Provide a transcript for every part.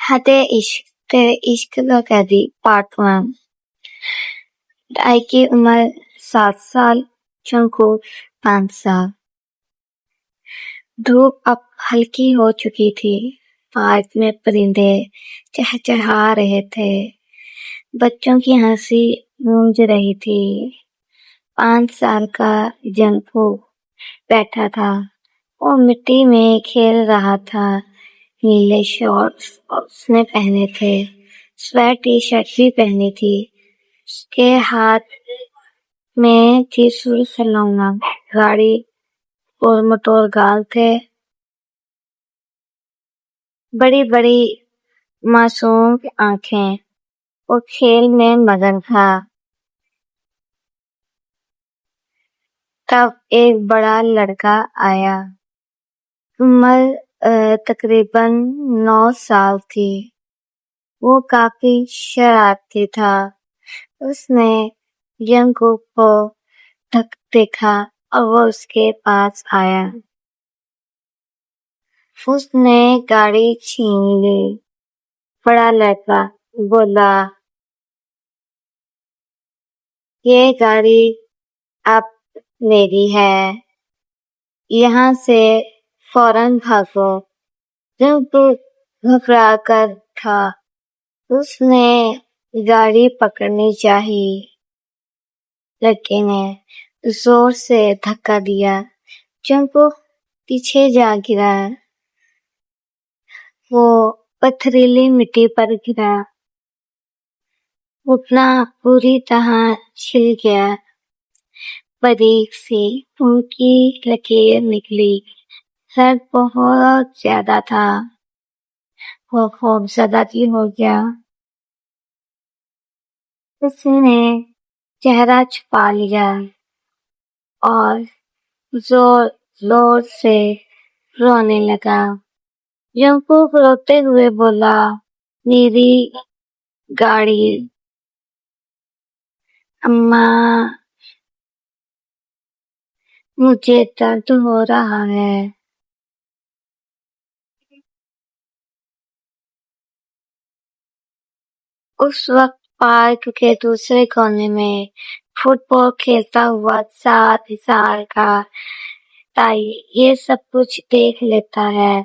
حد عشق تیرے عشق کا قیدی پارٹ 1۔ ڈائی کی عمر 7 سال، چنکو 5 سال۔ دھوپ اب ہلکی ہو چکی تھی، پارک میں پرندے چہچہا رہے تھے، بچوں کی ہنسی گونج رہی تھی۔ 5 سال کا جنکو بیٹھا تھا، وہ مٹی میں کھیل رہا تھا۔ نیلے شارٹس اس نے پہنے تھے، سویٹ ٹی شرٹ بھی پہنی تھی۔ اس کے ہاتھ میں تھی سرخ کھلونا گاڑی اور موٹر گال تھے، بڑی بڑی معصوم آنکھیں۔ وہ کھیل میں مگن تھا۔ تب ایک بڑا لڑکا آیا، عمر تقریباً 9 سال تھی۔ وہ کافی شرارتی تھا۔ اس نے جنکو کو دیکھا اور وہ اس کے پاس آیا۔ اس نے گاڑی چھین لی۔ بڑا لڑکا بولا، یہ گاڑی اب میری ہے، یہاں سے فوراً بھاگو۔ جنکو گھبرا کر تھا، اس نے گاڑی پکڑنی چاہی۔ لڑکے نے زور سے دھکا دیا، جنکو پیچھے جا گرا۔ وہ پتھریلی مٹی پر گرا، گھٹنا پوری طرح چھل گیا، باریک سی خون کی لکیر نکلی۔ درد بہت زیادہ تھا، وہ خوفزدہ بھی ہو گیا۔ اس نے چہرہ چھپا لیا اور زور زور سے رونے لگا۔ جنکو روتے ہوئے بولا، میری گاڑی، اماں، مجھے درد ہو رہا ہے۔ اس وقت پارک کے دوسرے کونے میں فٹ بال کھیلتا ہوا 7 سال کا تائی یہ سب کچھ دیکھ لیتا ہے۔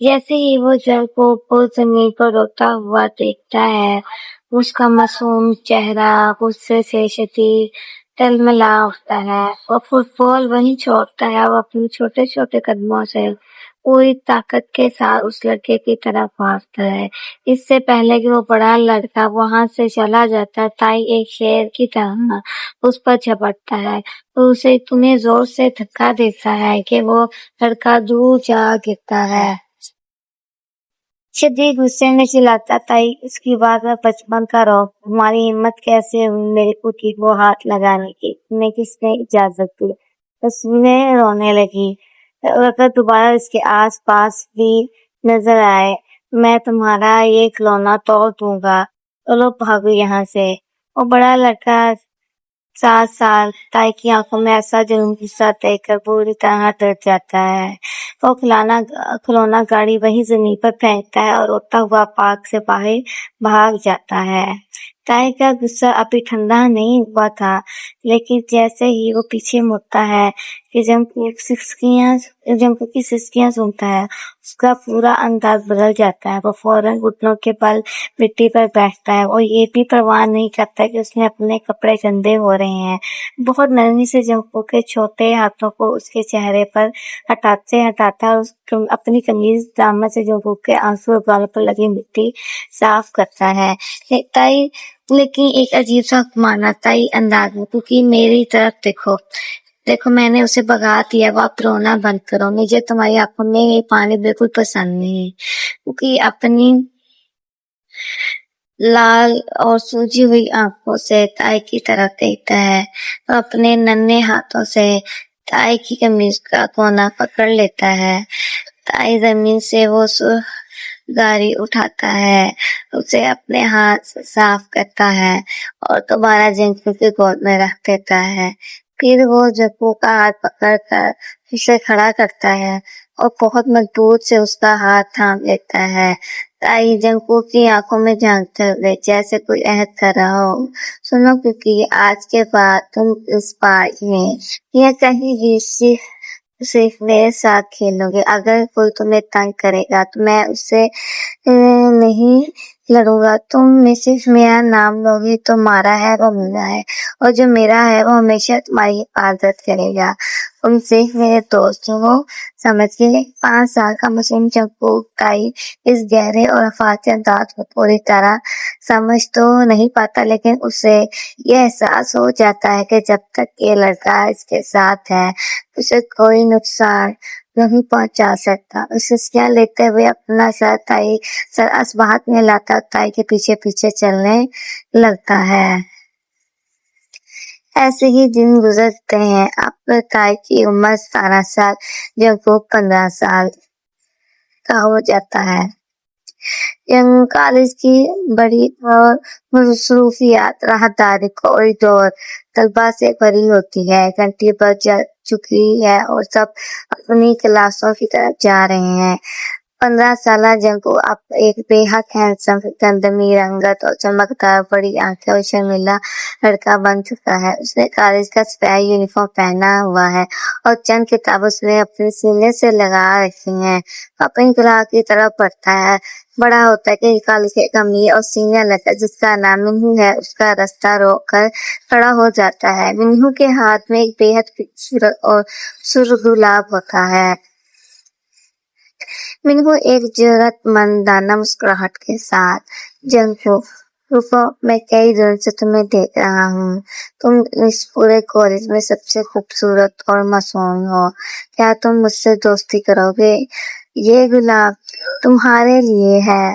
جیسے ہی وہ جنکو کو زمین پر روتا ہوا دیکھتا ہے، اس کا معصوم چہرہ غصے سے شدید تلملا اٹھتا ہے۔ وہ فٹ بال وہیں چھوڑتا ہے اور اپنے چھوٹے چھوٹے قدموں سے پوری طاقت کے ساتھ اس لڑکے کی طرف بھاگتا ہے۔ اس سے پہلے کہ وہ بڑا لڑکا وہاں سے چلا جاتا، تائی ایک شیر کی طرح اس پر جھپٹتا ہے اور اسے اتنے زور سے دھکا دیتا ہے کہ وہ لڑکا دور جا گرتا ہے۔ شدید غصے میں چلاتا، تائی اس کی بات میں بچپن کا روب، تمہاری ہمت کیسے ہوئی میرے اوٹی کو ہاتھ لگانے کی، تمہیں کس نے اجازت دی؟ تصویریں رونے لگی۔ اگر دوبارہ اس کے آس پاس بھی نظر آئے، میں تمہارا یہ کھلونا توڑ دوں گا، چلو بھاگو یہاں سے۔ وہ بڑا لڑکا 7 سال تائی کی آنکھوں میں ایسا جنون غصہ دیکھ کر پوری طرح ڈر جاتا ہے۔ وہ کھلونا گاڑی وہیں زمین پر پھینکتا ہے اور روتا ہوا پارک سے باہر بھاگ جاتا ہے۔ تائی کا غصہ ابھی ٹھنڈا نہیں ہوا تھا، لیکن جیسے ہی وہ پیچھے مڑتا ہے کہ جنکو کی سسکیاں سنتا ہے، اس کا پورا انداز بدل جاتا ہے۔ وہ فوراً گھٹنوں کے بل مٹی پر بیٹھتا ہے اور یہ بھی پرواہ نہیں کرتا کہ اس نے اپنے کپڑے گندے ہو رہے ہیں۔ بہت نرمی سے جنکو کے چھوٹے ہاتھوں کو اس کے چہرے پر ہٹاتا اور اپنی قمیض دامن سے جنکو کے آنسو اور گالوں پر لگی مٹی صاف کرتا ہے۔ لیکن ایک عجیب سا حکمرانہ انداز میں، کیونکہ میری طرف دیکھو میں نے اسے بھگا دیا، وہ آپ رونا بند کرو، مجھے تمہاری آنکھوں میں یہ پانی بالکل پسند نہیں۔ کیونکہ اپنی لال اور سوجی ہوئی آنکھوں سے تائی کی طرف دیکھتا ہے اور اپنے ننھے ہاتھوں سے تائی کی قمیض کا کونا پکڑ لیتا ہے۔ تائی زمین سے وہ سرخ گاڑی اٹھاتا ہے، اسے اپنے ہاتھ سے صاف کرتا ہے اور دوبارہ جنکو کی گود میں رکھ دیتا ہے۔ پھر وہ جنکو کا ہاتھ پکڑ کر اسے کھڑا کرتا ہے اور بہت مضبوط سے اس کا ہاتھ تھام لیتا ہے۔ تائی جنگکوک کی آنکھوں میں جھانکتے ہوئے جیسے کوئی عہد کر رہا ہو، سنو کیونکہ آج کے بعد تم اس پارک میں یا کہیں بھی صرف میرے ساتھ کھیلو گے۔ اگر کوئی تمہیں تنگ کرے گا تو میں اس سے نہیں لڑوں گا، تم میں صرف میرا نام لوگی۔ تو تمہارا ہے وہ میرا ہے، اور جو میرا ہے وہ ہمیشہ تمہاری حفاظت کرے گا۔ تم صرف میرے دوست ہو، سمجھ گئے؟ 5 سال کا معصوم جنگکوک تائی اس گہرے اور حفاظتی انداز کو پوری طرح سمجھ تو نہیں پاتا، لیکن اسے یہ احساس ہو جاتا ہے کہ جب تک یہ لڑکا اس کے ساتھ ہے اسے کوئی نقصان نہیں پہنچا سکتا۔ اسے سیاہ لیتے ہوئے اپنا سر اسباہت میں لاتا تائی کے پیچھے پیچھے چلنے لگتا ہے۔ ایسے ہی دن گزرتے ہیں۔ اب تائی کی عمر 17 سال، جنگکوک 15 سال کا ہو جاتا ہے۔ کالج کی بڑی اور مصروفیات راہداری کوریڈور طلباء سے بھری ہوتی ہے۔ گھنٹی بج چکی ہے اور سب اپنی کلاسوں کی طرف جا رہے ہیں۔ 15 سالہ جنگکوک اب ایک بے حد ہینڈسم، گندمی رنگت اور چمکدار بڑی آنکھیں اور شرمیلا لڑکا بن چکا ہے۔ اس نے کالج کا سپاہی یونیفارم پہنا ہوا ہے اور چند کتابیں اس نے اپنے سینے سے لگا رکھی ہیں۔ اپنی کلاس کی طرف بڑا ہوتا ہے کہ کالج کا ایک امیر اور سینئر لڑکا جس کا نام منہو ہے اس کا راستہ روک کر کھڑا ہو جاتا ہے۔ منہو کے ہاتھ میں ایک بے حد خوبصورت اور سرخ گلاب ہوتا ہے۔ منہو ایک جرات مندانہ مسکراہٹ کے ساتھ، جنگکوک رکو، میں کئی دنوں سے تمہیں دیکھ رہا ہوں۔ تم اس پورے کالج میں سب سے خوبصورت اور معصوم ہو، کیا تم مجھ سے دوستی کرو گے؟ یہ گلاب تمہارے لیے ہے۔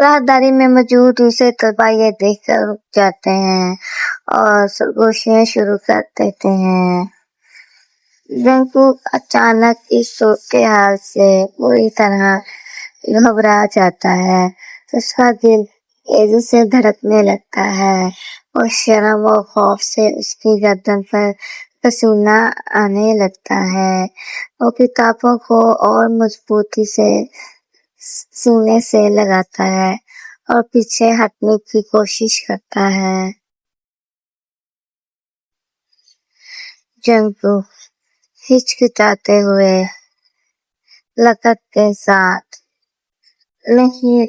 راہداری میں موجود دوسرے طلباء یہ دیکھ کر رک جاتے ہیں اور سرگوشیاں شروع کر دیتے ہیں۔ جنگکوک اچانک اس صورتحال سے پوری طرح گھبرا جاتا ہے۔ اس کا دل تیزی سے دھڑکنے لگتا ہے اور شرم اور خوف سے اس کی گردن پر پسینہ آنے لگتا ہے۔ وہ کتابوں کو اور مضبوطی سے سینے سے لگاتا ہے اور پیچھے ہٹنے کی کوشش کرتا ہے۔ جنگکوک ہچکچاتے ہوئے لگت کے ساتھ، نہیں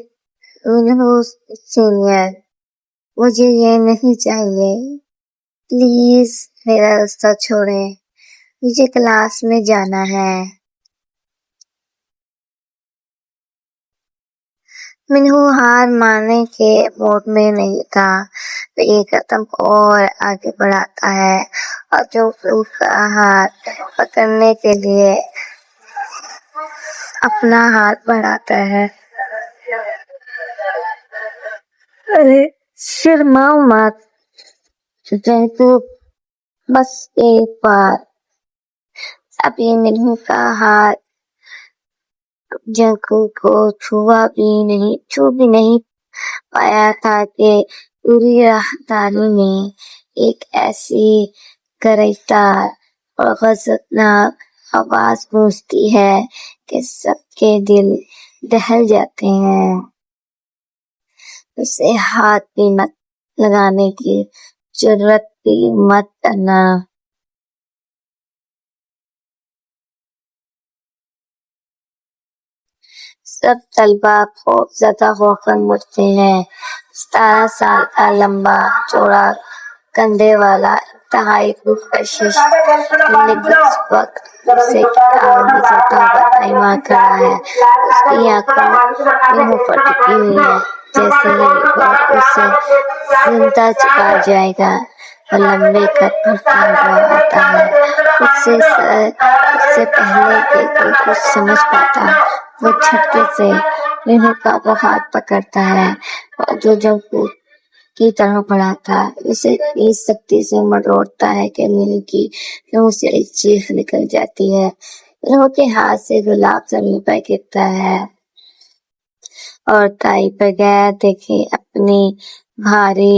منہو سینئر، مجھے یہ نہیں چاہیے، پلیز میرا راستہ چھوڑیں، مجھے کلاس میں جانا ہے۔ منہو ہار ماننے کے موڈ میں نہیں تھا۔ وہ ایک قدم اور آگے بڑھاتا ہے اور جنگکوک کا ہاتھ پکڑنے کے لیے اپنا ہاتھ بڑھاتا ہے۔ ارے شرماؤ مت جنگکوک، بس ایک بار۔ ابھی منہو کا ہاتھ جنگکوک کو چھو بھی نہیں پایا تھا کہ پوری راہداری میں ایک ایسی گرجدار اور غضبناک آواز گونجتی ہے کہ سب کے دل دہل جاتے ہیں۔ اسے ہاتھ بھی مت لگانے کی جرات بھی مت کرنا۔ سب طلباء خوف زدہ ہو کر مڑتے ہیں۔ 17 سال کا لمبا چوڑا کندھے والا انتہائی پرکشش نگہت اس وقت سے کتابیں بکھیرتا ہوا تائی وہاں کھڑا ہے۔ اس کی آنکھوں منہو پر ٹکی ہوئی ہیں، جیسے یہ اسے زندہ چبا جائے گا۔ وہ لمبے قد بڑھتا ہوا آتا ہے۔ اس سے پہلے کہ کوئی کچھ سمجھ پاتا، وہ جھٹکے سے منہو کا وہ ہاتھ پکڑتا ہے جو جنگکوک کی طرف بڑھا تھا۔ اسے اتنی سختی سے مروڑتا ہے کہ منہو کی منہ سے ایک چیخ نکل جاتی ہے۔ منہو کے ہاتھ سے گلاب زمین پر گرتا ہے اور تائی بغیر دیکھے اپنی بھاری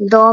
2